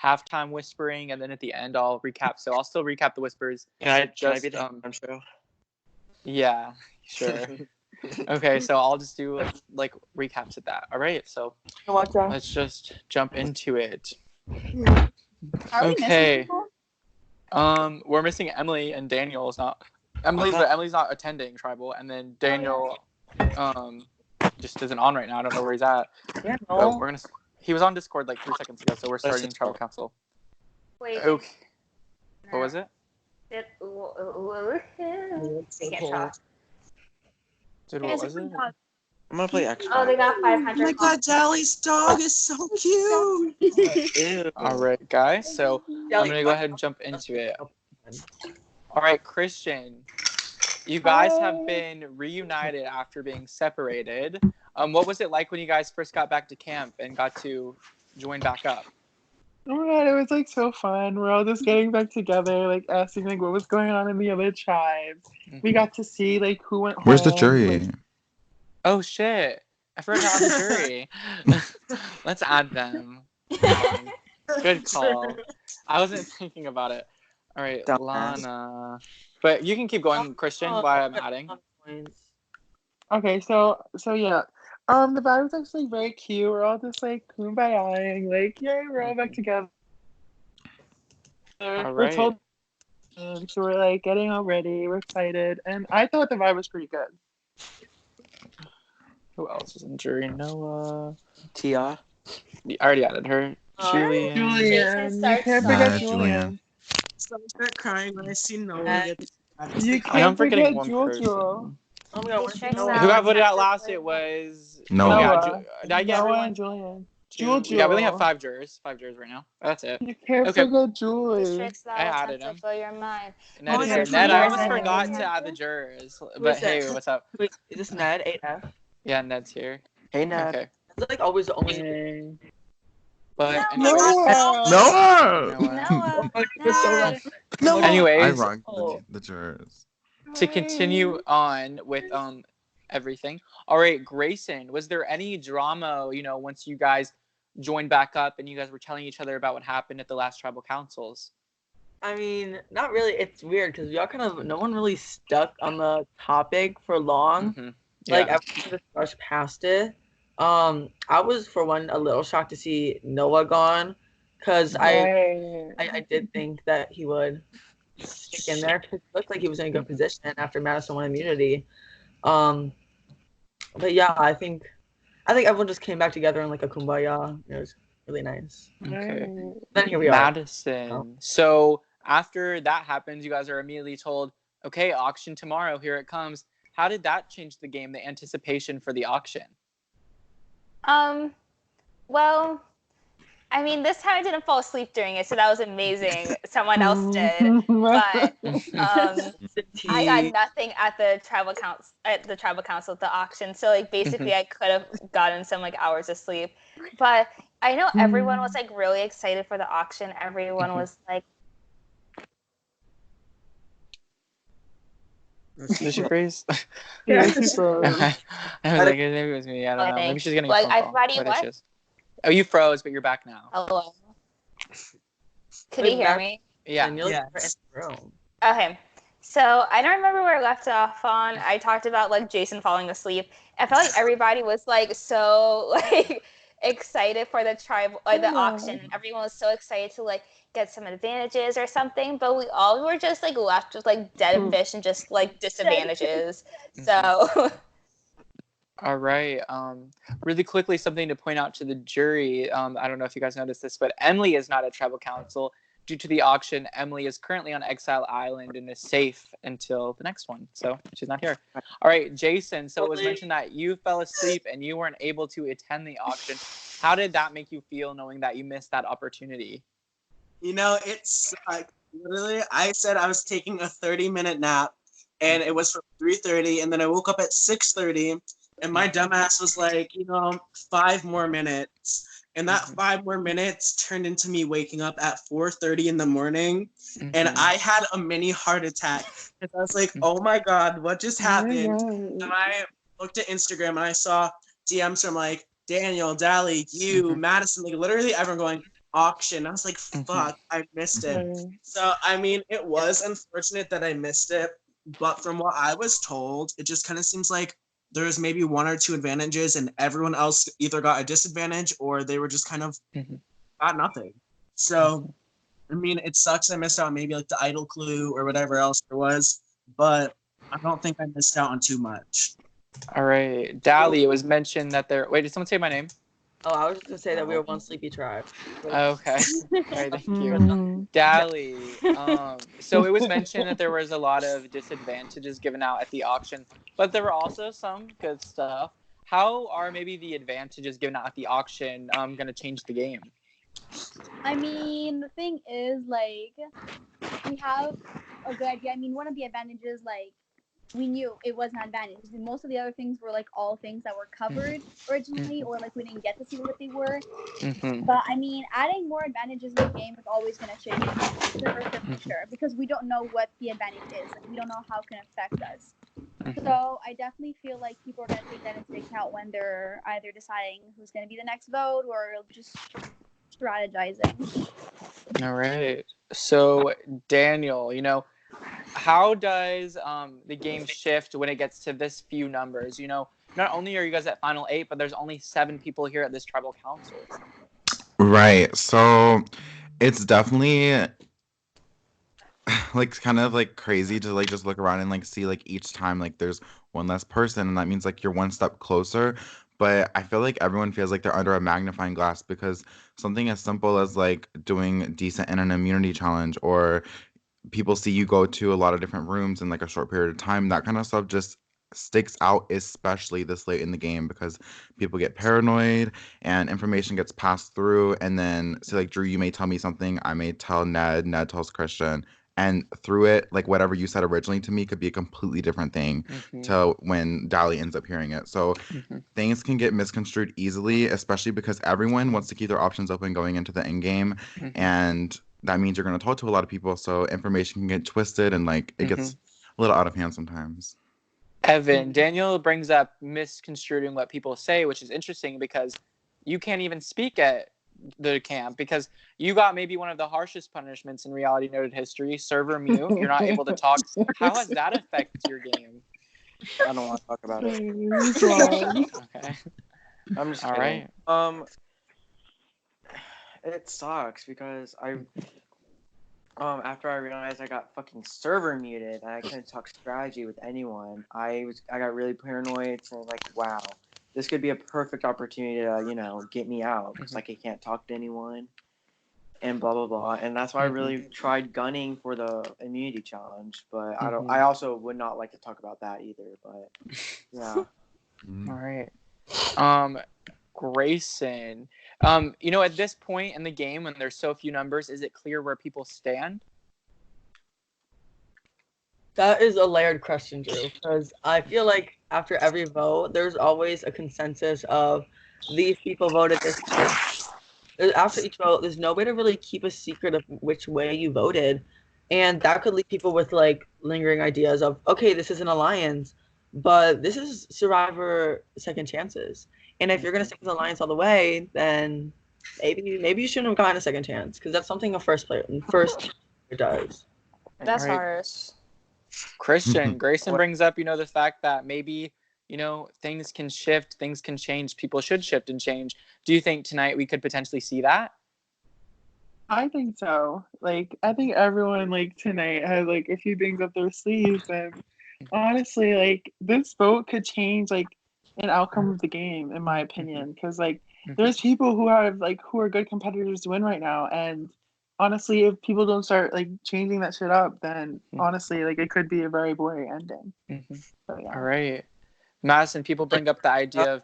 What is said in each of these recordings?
halftime whispering, and then at the end I'll recap. So I'll still recap the whispers. Can I be the halftime show? Yeah, sure. Okay, so I'll just do like recaps of that. All right, so let's just jump into it. Are we missing people? We're missing Emily and Daniel is not. Emily's not attending tribal, and then Daniel, just isn't on right now. I don't know where he's at. Yeah, But we're gonna. He was on Discord like 3 seconds ago, so we're starting tribal council. Wait. Okay. What was it? I can't talk. Dude, what was it? I'm gonna play extra. Oh, they got 500. Oh my god, Dally's dog is so cute. Ew. All right, guys. So I'm gonna go ahead and jump into it. All right, Christian. You guys have been reunited after being separated. What was it like when you guys first got back to camp and got to join back up? Oh my god, it was like so fun. We're all just getting back together, like asking like what was going on in the other tribes. Mm-hmm. We got to see like who went home. Where's the jury? Like... Oh shit! I forgot to add the jury. Let's add them. Good call. I wasn't thinking about it. All right, Lana. But you can keep going, Christian, while I'm adding. Okay, so yeah. The vibe was actually very cute. We're all just like kumbayaing, like yay, we're all back together. All We're right. told, so we're like getting all ready. We're excited, and I thought the vibe was pretty good. Who else is in jury? Noah. Tia. I already added her. Julian. Julian, you starts can't off. forget Julian. Julian. So I start crying when I see Noah. You I can't am forgetting forget one Jojo. person. Oh my god, District Who South. got voted out last? It was Noah. Noah. Did I get Noah everyone? and Julian. Julian. Jojo. Yeah, we only have 5 jurors. 5 jurors right now. That's it. You can't Okay. forget Julie. Districts that I attempt added to him. fill your mind. Ned, Oh, is yeah, here. for Ned, I sure. almost forgot Yeah. to add the jurors. Who But is that? hey, what's up? Wait, is this Ned 8F? Yeah, Ned's here. Hey, Nat. Okay. It's like always the only. But No. Noah! Noah! Noah. No. I anyways, wronged the jurors. to continue on with everything. All right, Grayson, was there any drama, once you guys joined back up and you guys were telling each other about what happened at the last tribal councils? I mean, not really. It's weird because we all no one really stuck on the topic for long. Mm-hmm. Like, Yeah. everyone just rushed past it. I was, for one, a little shocked to see Noah gone because I did think that he would stick in there because it looked like he was in a good position after Madison won immunity. But yeah, I think everyone just came back together in like a kumbaya. It was really nice. Okay. Then here we are. Madison. So after that happens, you guys are immediately told, okay, auction tomorrow, here it comes. How did that change the game, the anticipation for the auction? Well, I mean, this time I didn't fall asleep during it, so that was amazing. Someone else did, but I got nothing at the tribal council at the auction. So like basically, I could have gotten some like hours of sleep. But I know everyone was like really excited for the auction. Everyone was like, Did she freeze? Yeah, she froze. I was like, maybe it was me. I don't know. Maybe she's getting a Like, phone call. everybody, But what? she is. Oh, you froze, but you're back now. hello. Could you hear me? Yeah. Danielle, Yes. you're in the room. Okay. So I don't remember where I left off on. I talked about like Jason falling asleep. I felt like everybody was like so like excited for the auction. Everyone was so excited to like get some advantages or something, but we all were just like left with like dead fish and just like disadvantages. So All right. Really quickly, something to point out to the jury. I don't know if you guys noticed this, but Emily is not at tribal council. Due to the auction, Emily is currently on Exile Island and is safe until the next one. So she's not here. All right, Jason. So it was mentioned that you fell asleep and you weren't able to attend the auction. How did that make you feel knowing that you missed that opportunity? You know, it's like literally I said I was taking a 30-minute nap and it was from 3:30 and then I woke up at 6:30 and my dumbass was like, 5 more minutes. And that 5 more minutes turned into me waking up at 4:30 in the morning. And I had a mini heart attack. And I was like, oh my God, what just happened? And I looked at Instagram and I saw DMs from like Daniel, Dally, you, Madison, like literally everyone going, auction. I was like, fuck, I missed it. So, I mean, it was unfortunate that I missed it, but from what I was told, it just kind of seems like there's maybe 1 or 2 advantages and everyone else either got a disadvantage or they were just kind of got nothing. So, I mean, it sucks I missed out maybe like the idle clue or whatever else there was, but I don't think I missed out on too much. All right. Dali, it was mentioned that there... Wait, did someone say my name? Oh, I was just going to say that we were one sleepy tribe. Okay. All right, thank you. Dali, so it was mentioned that there was a lot of disadvantages given out at the auction, but there were also some good stuff. How are maybe the advantages given out at the auction going to change the game? I mean, the thing is, like, we have a good idea. I mean, one of the advantages, like, we knew it was an advantage. Most of the other things were like all things that were covered originally, or like we didn't get to see what they were. But I mean, adding more advantages in the game is always going to change the future because we don't know what the advantage is. Like, we don't know how it can affect us. So I definitely feel like people are going to take that into account when they're either deciding who's going to be the next vote or just strategizing. All right. So Daniel, how does the game shift when it gets to this few numbers? Not only are you guys at final 8, but there's only 7 people here at this tribal council. Right. So it's definitely like kind of like crazy to like just look around and like see like each time like there's one less person, and that means like you're one step closer. But I feel like everyone feels like they're under a magnifying glass because something as simple as like doing decent in an immunity challenge, or people see you go to a lot of different rooms in like a short period of time, that kind of stuff just sticks out, especially this late in the game, because people get paranoid and information gets passed through. And then, so like Drew, you may tell me something, I may tell Ned tells Christian, and through it, like whatever you said originally to me could be a completely different thing to when Dali ends up hearing it. So things can get misconstrued easily, especially because everyone wants to keep their options open going into the end game, and that means you're going to talk to a lot of people, so information can get twisted and like it gets a little out of hand sometimes. Evan, Daniel brings up misconstruing what people say, which is interesting because you can't even speak at the camp because you got maybe one of the harshest punishments in Reality Noted history, server mute. You're not able to talk. How has that affected your game? I don't want to talk about it. Okay. I'm just all kidding. right. It sucks because after I realized I got fucking server muted and I couldn't talk strategy with anyone, I got really paranoid and like, wow, this could be a perfect opportunity to, get me out because like I can't talk to anyone and blah blah blah. And that's why I really tried gunning for the immunity challenge, but I also would not like to talk about that either. But yeah. All right. Grayson, at this point in the game when there's so few numbers, is it clear where people stand? That is a layered question, Drew, because I feel like after every vote, there's always a consensus of these people voted this way. After each vote, there's no way to really keep a secret of which way you voted. And that could leave people with like lingering ideas of, okay, this is an alliance, but this is Survivor Second Chances. And if you're going to stick with the alliance all the way, then maybe you shouldn't have gotten a second chance, because that's something a first player does. That's harsh. Christian, Grayson brings up, the fact that maybe, things can shift, things can change, people should shift and change. Do you think tonight we could potentially see that? I think so. Like, I think everyone, like, tonight has, like, a few things up their sleeves. And honestly, like, this vote could change, like, an outcome of the game, in my opinion. Because, like, there's people who are good competitors to win right now. And honestly, if people don't start, like, changing that shit up, then honestly, like, it could be a very boring ending. So, yeah. All right. Madison, people bring up the idea of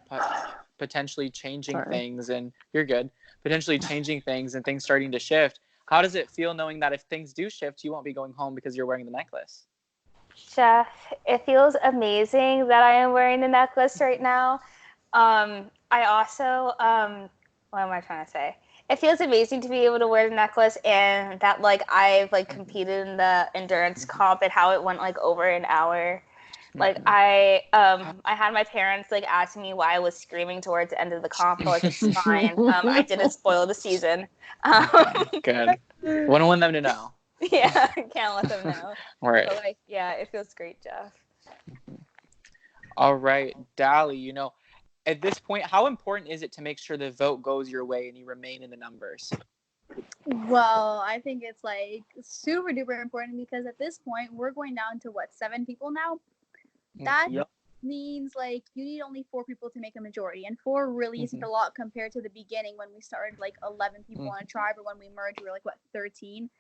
potentially changing things, and you're good. Potentially changing things and things starting to shift. How does it feel knowing that if things do shift, you won't be going home because you're wearing the necklace? Chef, it feels amazing that I am wearing the necklace right now. I also, what am I trying to say? It feels amazing to be able to wear the necklace, and that like I've like competed in the endurance comp and how it went like over an hour. Like I had my parents like ask me why I was screaming towards the end of the comp. I was like, it's fine. I didn't spoil the season. Good. Wouldn't want them to know. Yeah, can't let them know. Right. But like, yeah, it feels great, Jeff. All right, Dally, at this point, how important is it to make sure the vote goes your way and you remain in the numbers? Well, I think it's like super duper important because at this point we're going down to 7 people now. That Yep. means like you need only 4 people to make a majority, and 4 really isn't a lot compared to the beginning when we started like 11 people on a tribe, or when we merged we were like 13.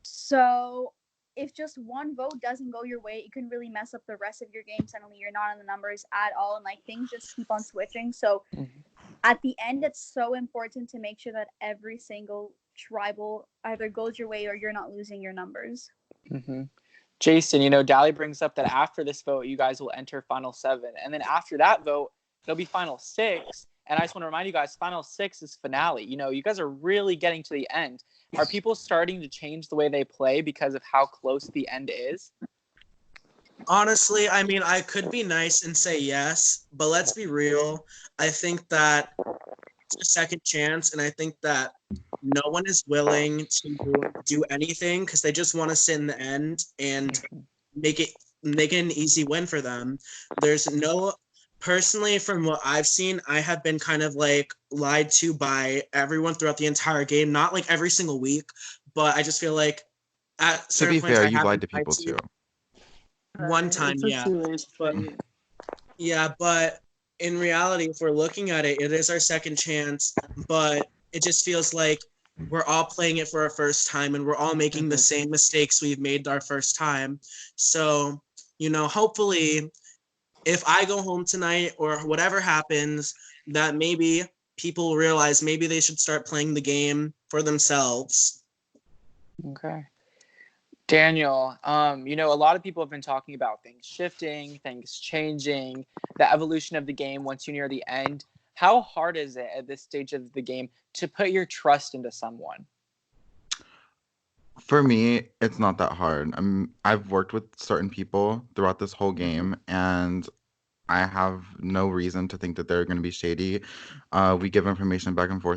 So if just one vote doesn't go your way, it can really mess up the rest of your game. Suddenly you're not in the numbers at all, and like things just keep on switching. So at the end, it's so important to make sure that every single tribal either goes your way or you're not losing your numbers. Jason, Dally brings up that after this vote, you guys will enter Final 7. And then after that vote, there'll be Final 6. And I just want to remind you guys, Final 6 is finale. You guys are really getting to the end. Are people starting to change the way they play because of how close the end is? Honestly, I mean, I could be nice and say yes, but let's be real. I think that it's a second chance, and I think that no one is willing to do anything because they just want to sit in the end and make it an easy win for them. There's no, personally, from what I've seen, I have been kind of like lied to by everyone throughout the entire game. Not like every single week, but I just feel like at To certain be points fair, I you've have lied been to people too. one time, It's a yeah. two-way But street. yeah, but in reality, if we're looking at it, it is our second chance, but it just feels like we're all playing it for our first time and we're all making the same mistakes we've made our first time. So, hopefully if I go home tonight or whatever happens, that maybe people realize maybe they should start playing the game for themselves. Okay. Daniel, a lot of people have been talking about things shifting, things changing, the evolution of the game once you're near the end. How hard is it at this stage of the game to put your trust into someone? For me, it's not that hard. I've worked with certain people throughout this whole game, and I have no reason to think that they're going to be shady. We give information back and forth